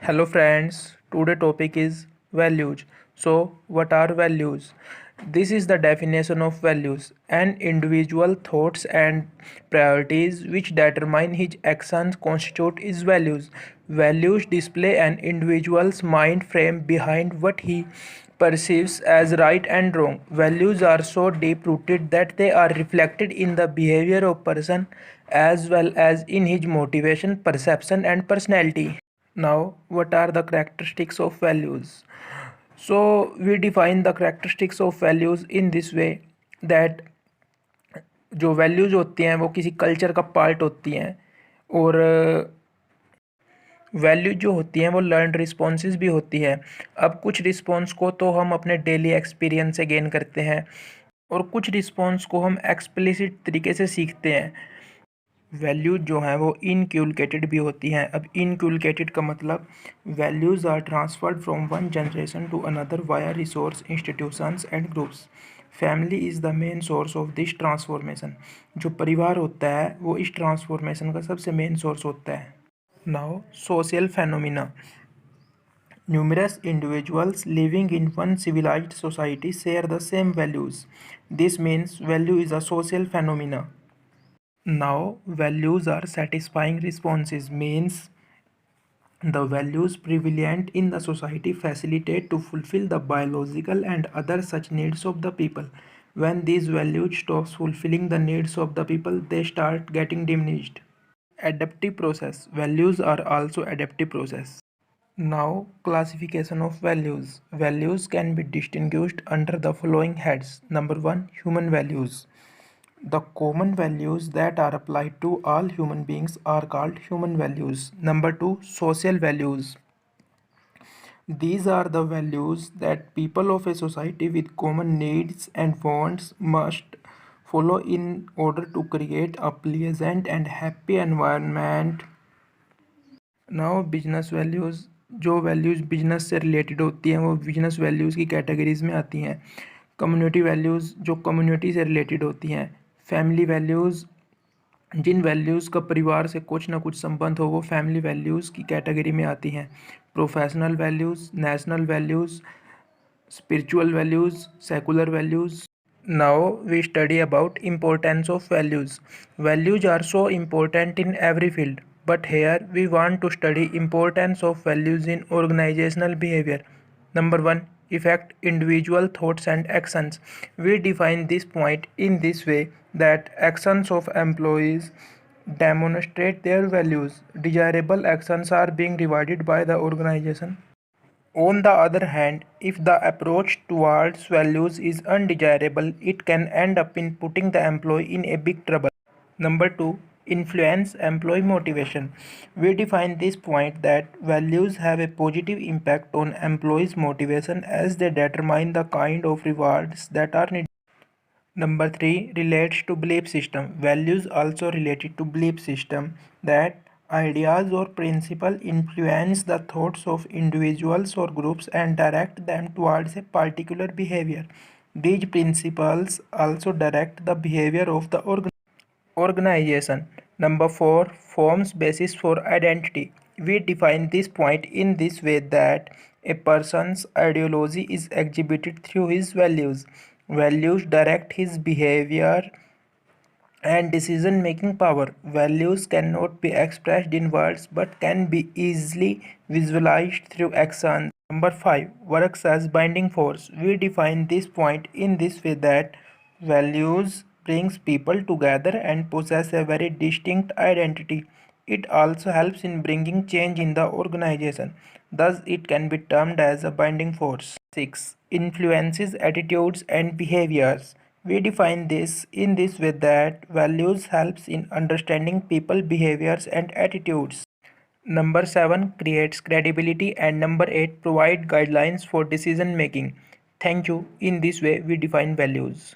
Hello friends, today topic is values. So what are values? This is the definition of values. An individual thoughts and priorities which determine his actions constitute his values. Values display an individual's mind frame behind what he perceives as right and wrong. Values are so deep rooted that they are reflected in the behavior of person as well as in his motivation, perception and personality. Now, what are the characteristics of values? So, we define the characteristics of values in this way that जो values होती हैं वो किसी culture का part होती हैं और values जो होती हैं वो लर्न रिस्पॉन्सेज भी होती है। अब कुछ रिस्पॉन्स को तो हम अपने डेली एक्सपीरियंस से गेन करते हैं और कुछ रिस्पॉन्स को हम एक्सप्लिसिट तरीके से सीखते हैं। वैल्यूज जो हैं वो इनक्यूलकेटेड भी होती हैं। अब इनक्यूलकेटेड का मतलब values are transferred from one generation to another via resource institutions and groups. Family is the main source of this transformation. जो परिवार होता है वो इस ट्रांसफॉर्मेशन का सबसे मेन सोर्स होता है। Now social phenomena. Numerous individuals living in one civilized society share the same values. This means value is a social phenomena. Now, values are satisfying responses means the values prevalent in the society facilitate to fulfill the biological and other such needs of the people. When these values stops fulfilling the needs of the people, they start getting diminished. Adaptive process. Values are also adaptive process. Now, classification of values. Values can be distinguished under the following heads. Number 1, human values. The common values that are applied to all human beings are called human values. Number 2, social values. These are the values that people of a society with common needs and wants must follow in order to create a pleasant and happy environment. Now business values. जो values business से related होती हैं वो business values की categories में आती हैं। Community values जो कम्युनिटी से रिलेटेड होती हैं। फैमिली वैल्यूज़ जिन वैल्यूज़ का परिवार से कुछ ना कुछ संबंध हो वो फैमिली वैल्यूज़ की कैटेगरी में आती हैं। Professional values, national values, spiritual values, secular values. Now we study about importance of values. Values are so important in every field, but here we want to study importance of values in organizational behavior. Number 1, affect individual thoughts and actions. We define this point in this way that actions of employees demonstrate their values. Desirable actions are being rewarded by the organization. On the other hand, if the approach towards values is undesirable, it can end up in putting the employee in a big trouble. Number 2, influence employee motivation. We define this point that values have a positive impact on employees' motivation as they determine the kind of rewards that are needed. Number 3 relates to belief system. Values also related to belief system that ideas or principle influence the thoughts of individuals or groups and direct them towards a particular behavior. These principles also direct the behavior of the organization. Number 4 forms basis for identity. We define this point in this way that a person's ideology is exhibited through his values. Values direct his behavior and decision making power. Values cannot be expressed in words but can be easily visualized through actions. Number 5 works as binding force. We define this point in this way that values brings people together and possess a very distinct identity. It also helps in bringing change in the organization. Thus, it can be termed as a binding force. 6. Influences attitudes and behaviors. We define this in this way that values helps in understanding people behaviors and attitudes. Number 7 creates credibility and number 8 provide guidelines for decision making. Thank you. In this way we define values.